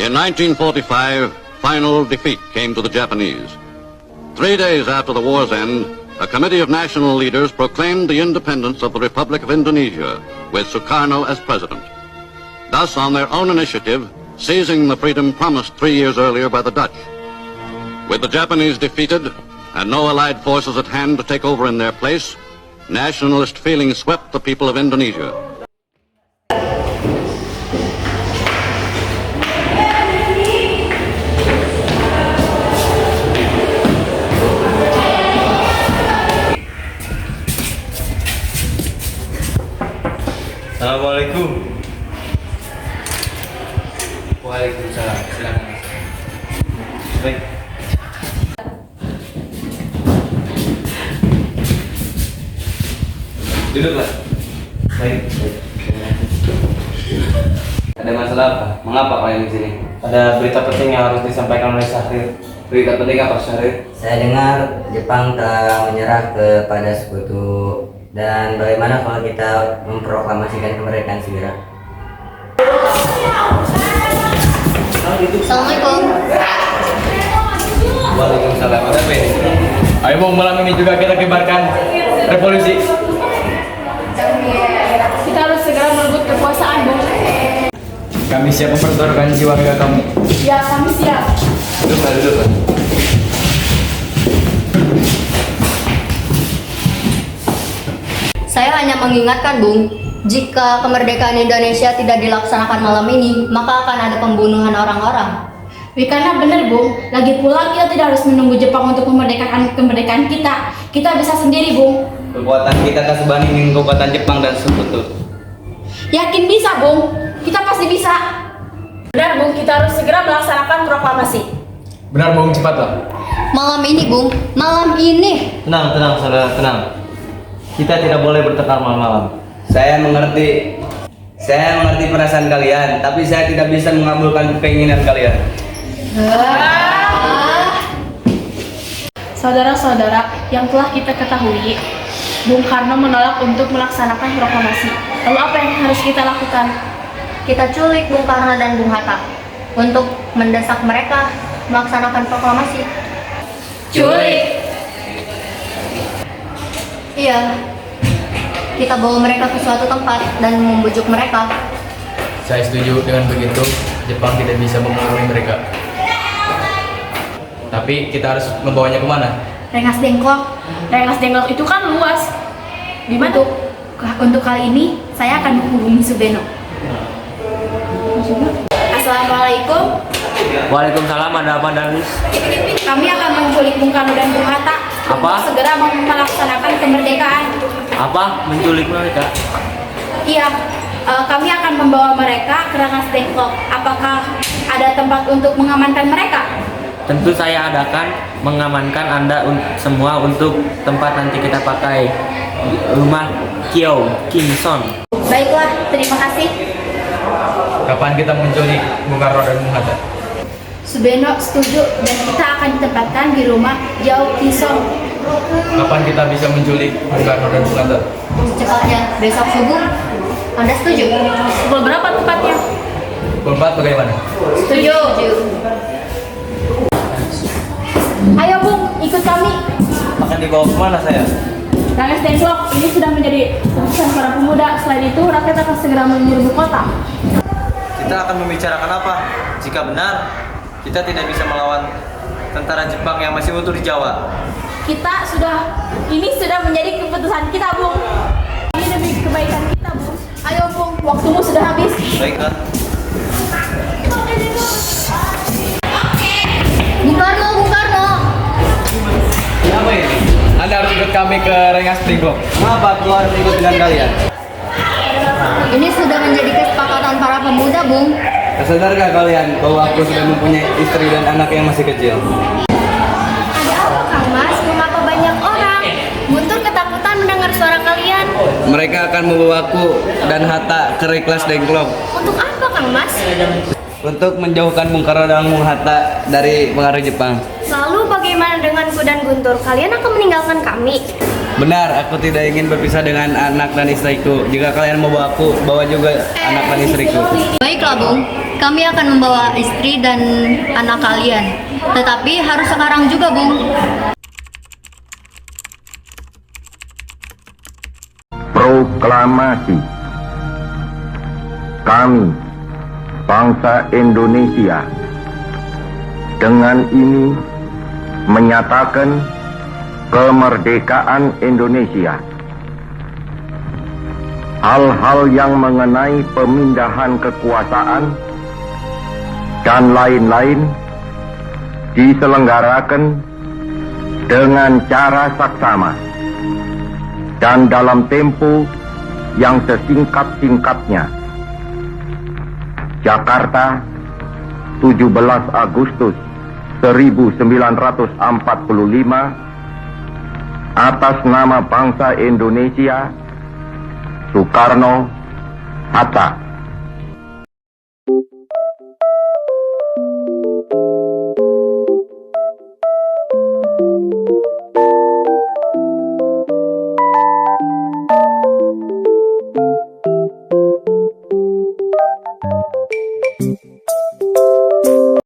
In 1945, final defeat came to the Japanese. 3 days after the war's end, a committee of national leaders proclaimed the independence of the Republic of Indonesia, with Sukarno as president. Thus, on their own initiative, seizing the freedom promised 3 years earlier by the Dutch. With the Japanese defeated and no allied forces at hand to take over in their place, nationalist feeling swept the people of Indonesia. Assalamualaikum. Waalaikumsalam. Silakan. Baik. Duduklah. Baik. Ada masalah apa? Mengapa kalian di sini? Ada berita penting yang harus disampaikan oleh Syahrir. Berita penting apa, Syahrir? Saya dengar Jepang telah menyerah kepada sekutu, dan bagaimana kalau kita memproklamasikan kemerdekaan segera? Assalamualaikum. Waalaikumsalam. Ada apa ini? Ayo Bung, malam ini juga kita kibarkan revolusi. Kita harus segera merebut kekuasaan, Bung. Kami siap mempertaruhkan jiwa warga kami. Ya, kami siap. Duduklah. Saya hanya mengingatkan, Bung, jika kemerdekaan Indonesia tidak dilaksanakan malam ini, maka akan ada pembunuhan orang-orang. Karena benar, Bung. Lagi pula kita tidak harus menunggu Jepang untuk kemerdekaan kita. Kita bisa sendiri, Bung. Kekuatan kita tak sebanding dengan kekuatan Jepang dan sekutu. Yakin bisa, Bung. Kita pasti bisa. Benar, Bung. Kita harus segera melaksanakan proklamasi. Benar Bung, cepatlah. Malam ini, Bung. Malam ini. Tenang, saudara, tenang. Kita tidak boleh bertengkar malam-malam. Saya mengerti perasaan kalian, tapi saya tidak bisa mengabulkan keinginan kalian. Saudara-saudara, yang telah kita ketahui, Bung Karno menolak untuk melaksanakan proklamasi. Lalu apa yang harus kita lakukan? Kita culik Bung Karno dan Bung Hatta untuk mendesak mereka melaksanakan proklamasi. Culik! Iya. Kita bawa mereka ke suatu tempat dan membujuk mereka. Saya setuju dengan begitu. Jepang tidak bisa mempengaruhi mereka. Tapi kita harus membawanya kemana? Rengas Dengklok. Rengas Dengklok itu kan luas. Di mana? Untuk kali ini, saya akan menghubungi Subeno. Assalamualaikum. Waalaikumsalam, ada apa Danis? Kami akan menculik Bung Karno dan Bung Hatta. Apa? Untuk segera melaksanakan kemerdekaan. Apa? Menculik mereka? Iya, kami akan membawa mereka ke Rengas Dengklok. Apakah ada tempat untuk mengamankan mereka? Tentu saya adakan mengamankan Anda semua untuk tempat nanti kita pakai rumah Kyo Kim Son. Baiklah, terima kasih. Kapan kita menculik Bung Karno dan Bung Hatta? Subeno setuju dan kita akan ditempatkan di rumah Jauh Kisong. Kapan kita bisa menculik Bung Karno dan Bung Hatta? Secepatnya besok subuh. Anda setuju? Pukul berapa tempatnya? Pukul 4 bagaimana? Setuju. Ayo Bung, ikut kami. Akan dibawa kemana saya? Rengas Dengklok ini sudah menjadi keputusan para pemuda. Selain itu, rakyat akan segera menyerbu kota. Kita akan membicarakan apa? Jika benar, kita tidak bisa melawan tentara Jepang yang masih utuh di Jawa. Ini sudah menjadi keputusan kita, Bung. Ini demi kebaikan kita, Bung. Ayo Bung, waktumu sudah habis. Baiklah. Bung Karno, Bung Karno. Apa ini? Anda harus ikut kami ke Rengas Dengklok. Mengapa aku harus ikut dengan kalian? Ini sudah menjadi kesepakatan para pemuda, Bung. Sadarkah kalian bahwa aku sudah mempunyai istri dan anak yang masih kecil? Ada apa, Kang Mas? Mengapa banyak orang? Guntur ketakutan mendengar suara kalian. Mereka akan membawaku dan Hatta ke Rengas Dengklok. Untuk apa, Kang Mas? Untuk menjauhkan Bung Karno dan Bung Hatta dari pengaruh Jepang. Lalu bagaimana denganku dan Guntur? Kalian akan meninggalkan kami? Benar, aku tidak ingin berpisah dengan anak dan istriku. Jika kalian mau bawa aku, bawa juga anak dan istriku. Baiklah, Bung. Kami akan membawa istri dan anak kalian. Tetapi harus sekarang juga, Bung. Proklamasi. Kami, bangsa Indonesia, dengan ini menyatakan kemerdekaan Indonesia. Hal-hal yang mengenai pemindahan kekuasaan dan lain-lain diselenggarakan dengan cara saksama dan dalam tempo yang sesingkat-singkatnya. Jakarta, 17 Agustus 1945, atas nama bangsa Indonesia, Soekarno, Hatta.